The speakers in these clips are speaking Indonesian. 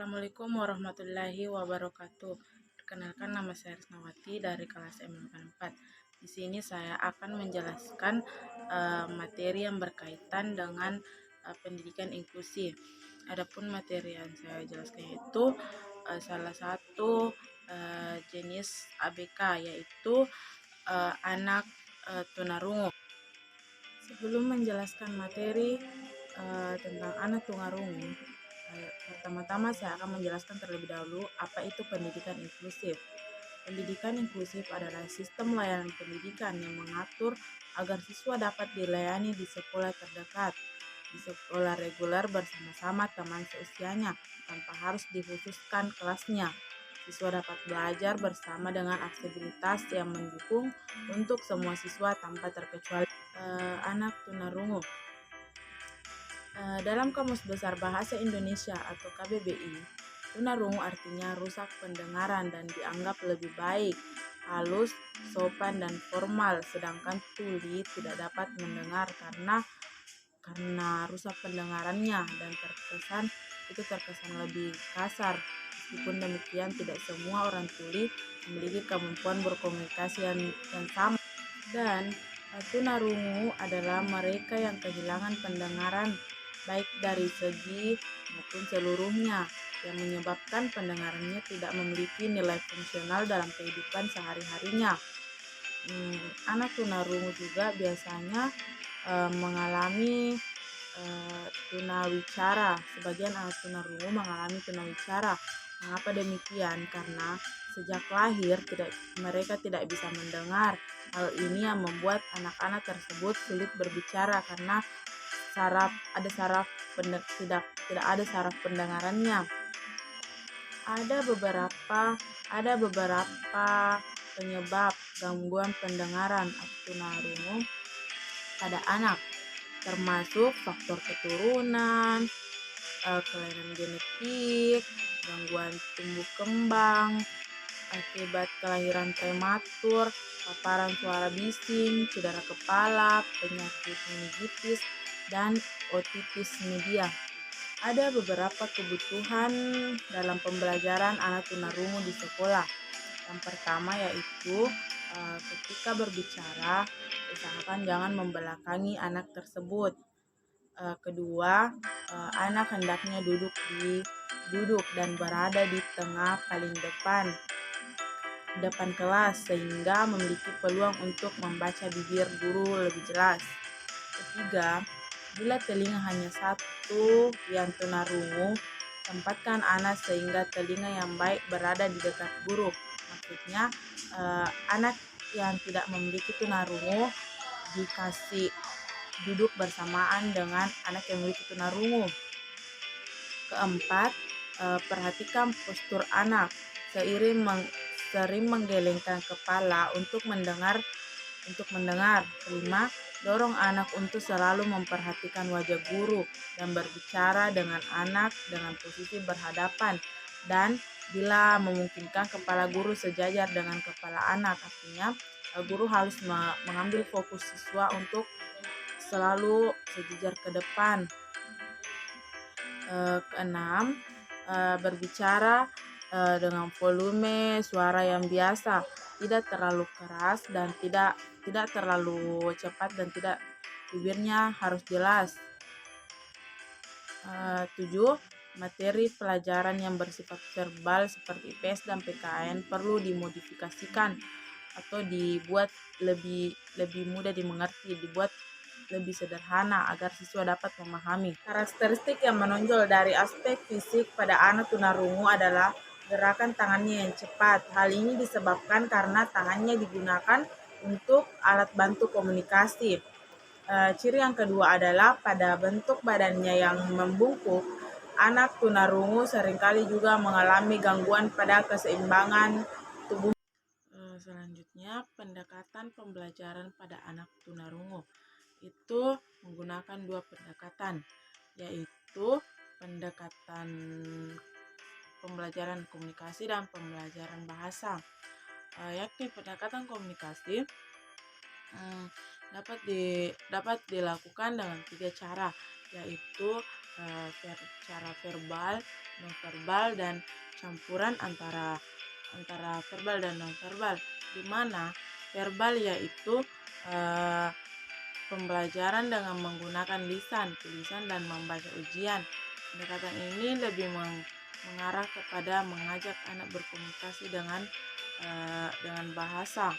Assalamualaikum warahmatullahi wabarakatuh. Perkenalkan, nama saya Risnawati dari kelas M44. Di sini saya akan menjelaskan materi yang berkaitan dengan pendidikan inklusif. Adapun materi yang saya jelaskan itu salah satu jenis ABK, yaitu anak tunarungu. Sebelum menjelaskan materi tentang anak tunarungu, pertama-tama saya akan menjelaskan terlebih dahulu apa itu pendidikan inklusif. Pendidikan inklusif adalah sistem layanan pendidikan yang mengatur agar siswa dapat dilayani di sekolah terdekat, di sekolah reguler bersama-sama teman seusianya, tanpa harus dikhususkan kelasnya. Siswa dapat belajar bersama dengan aksesibilitas yang mendukung untuk semua siswa tanpa terkecuali anak tunarungu. Dalam Kamus Besar Bahasa Indonesia atau KBBI, tunarungu artinya rusak pendengaran dan dianggap lebih baik, halus, sopan, dan formal, sedangkan tuli tidak dapat mendengar karena rusak pendengarannya dan terkesan lebih kasar. Meskipun demikian, tidak semua orang tuli memiliki kemampuan berkomunikasi yang sama. Dan tunarungu adalah mereka yang kehilangan pendengaran baik dari segi maupun seluruhnya, yang menyebabkan pendengarannya tidak memiliki nilai fungsional dalam kehidupan sehari-harinya. Anak tunarungu juga biasanya mengalami tunawicara. Sebagian anak tunarungu mengalami tunawicara. Mengapa demikian? Karena sejak lahir mereka tidak bisa mendengar. Hal ini yang membuat anak-anak tersebut sulit berbicara karena tidak ada saraf pendengarannya. Ada beberapa penyebab gangguan pendengaran atau tunarungu pada anak, termasuk faktor keturunan, kelainan genetik, gangguan tumbuh kembang akibat kelahiran prematur, paparan suara bising, cedera kepala, penyakit meningitis, dan otitis media. Ada beberapa kebutuhan dalam pembelajaran anak tunarungu di sekolah. Yang pertama yaitu ketika berbicara, usahakan jangan membelakangi anak tersebut. Kedua, anak hendaknya duduk dan berada di tengah paling depan kelas, sehingga memiliki peluang untuk membaca bibir guru lebih jelas. Ketiga, bila telinga hanya satu yang tunarungu, tempatkan anak sehingga telinga yang baik berada di dekat guru. Maksudnya anak yang tidak memiliki tunarungu dikasih duduk bersamaan dengan anak yang memiliki tunarungu. Keempat, perhatikan postur anak sering menggelengkan kepala untuk mendengar. Kelima, dorong anak untuk selalu memperhatikan wajah guru dan berbicara dengan anak dengan posisi berhadapan, dan bila memungkinkan kepala guru sejajar dengan kepala anak. Artinya guru harus mengambil fokus siswa untuk selalu sejajar ke depan. Keenam, berbicara dengan volume suara yang biasa, tidak terlalu keras dan tidak terlalu cepat, dan bibirnya harus jelas. 7. Materi pelajaran yang bersifat verbal seperti IPS dan PKN perlu dimodifikasikan atau dibuat lebih mudah dimengerti, dibuat lebih sederhana agar siswa dapat memahami. Karakteristik yang menonjol dari aspek fisik pada anak tunarungu adalah gerakan tangannya yang cepat. Hal ini disebabkan karena tangannya digunakan untuk alat bantu komunikasi. Ciri yang kedua adalah pada bentuk badannya yang membungkuk. Anak tunarungu seringkali juga mengalami gangguan pada keseimbangan tubuh. Selanjutnya, pendekatan pembelajaran pada anak tunarungu itu menggunakan dua pendekatan, yaitu pendekatan pembelajaran komunikasi dan pembelajaran bahasa. Yakni pendekatan komunikasi dapat dilakukan dengan 3 cara, yaitu cara verbal, nonverbal dan campuran antara verbal dan nonverbal, di mana verbal yaitu pembelajaran dengan menggunakan lisan, tulisan, dan membaca ujian. Pendekatan ini lebih mengarah kepada mengajak anak berkomunikasi dengan bahasa.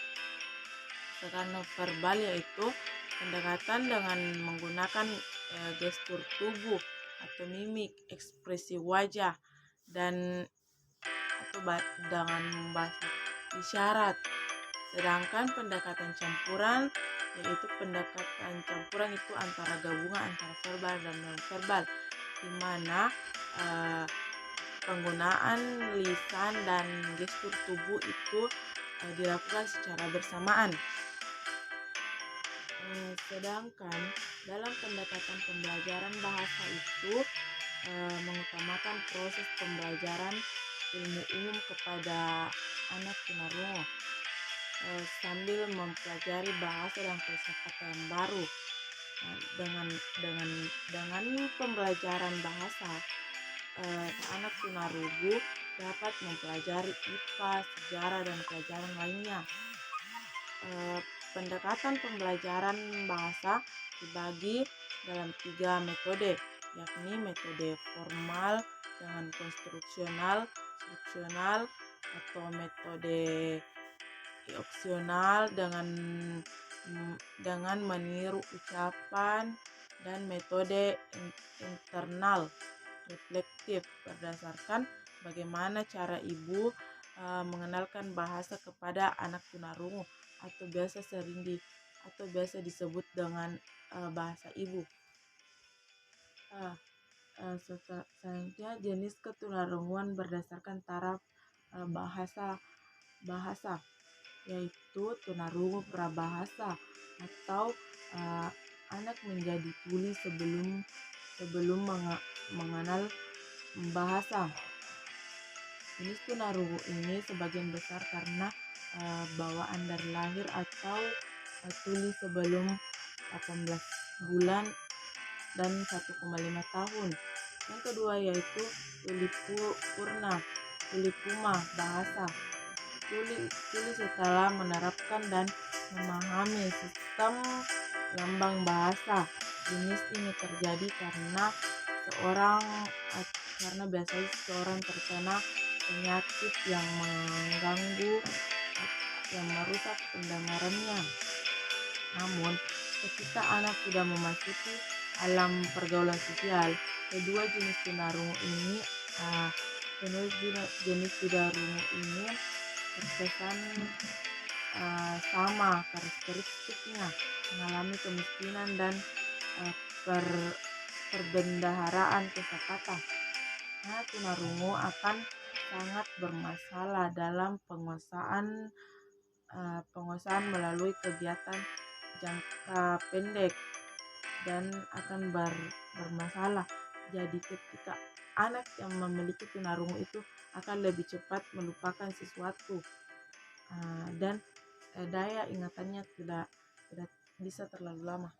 Sedangkan verbal yaitu pendekatan dengan menggunakan gestur tubuh atau mimik, ekspresi wajah, dan dengan bahasa isyarat. Sedangkan pendekatan campuran yaitu pendekatan campuran itu antara gabungan antara verbal dan non-verbal, di mana penggunaan lisan dan gestur tubuh itu dilakukan secara bersamaan. Sedangkan dalam pendekatan pembelajaran bahasa itu mengutamakan proses pembelajaran ilmu umum kepada anak tunarungu sambil mempelajari bahasa dan kosakata yang baru. Dengan pembelajaran bahasa, anak tunarungu dapat mempelajari IPA, sejarah, dan pelajaran lainnya. Pendekatan pembelajaran bahasa dibagi dalam 3 metode, yakni metode formal dengan konstruksional, struksional, atau metode opsional dengan meniru ucapan, dan metode internal reflektif berdasarkan bagaimana cara ibu mengenalkan bahasa kepada anak tunarungu atau biasa disebut dengan bahasa ibu. Selanjutnya, jenis ketunarunguan berdasarkan taraf bahasa yaitu tunarungu prabahasa atau anak menjadi tuli sebelum mengenal bahasa. Jenis tunarungu ini sebagian besar karena bawaan dari lahir atau tuli sebelum 18 bulan dan 1,5 tahun. Yang kedua yaitu tuli purna, tuli puma bahasa. Tuli setelah menerapkan dan memahami sistem lambang bahasa. Jenis ini terjadi karena biasanya seseorang terkena penyakit yang mengganggu yang merusak pendengarannya. Namun, ketika anak sudah memasuki alam pergaulan sosial, kedua jenis tunarungu ini terkesan sama karakteristiknya, mengalami kemiskinan dan perbendaharaan kosakata. Tunarungu akan sangat bermasalah dalam penguasaan melalui kegiatan jangka pendek dan akan bermasalah. Jadi ketika anak yang memiliki tunarungu itu akan lebih cepat melupakan sesuatu dan daya ingatannya tidak bisa terlalu lama.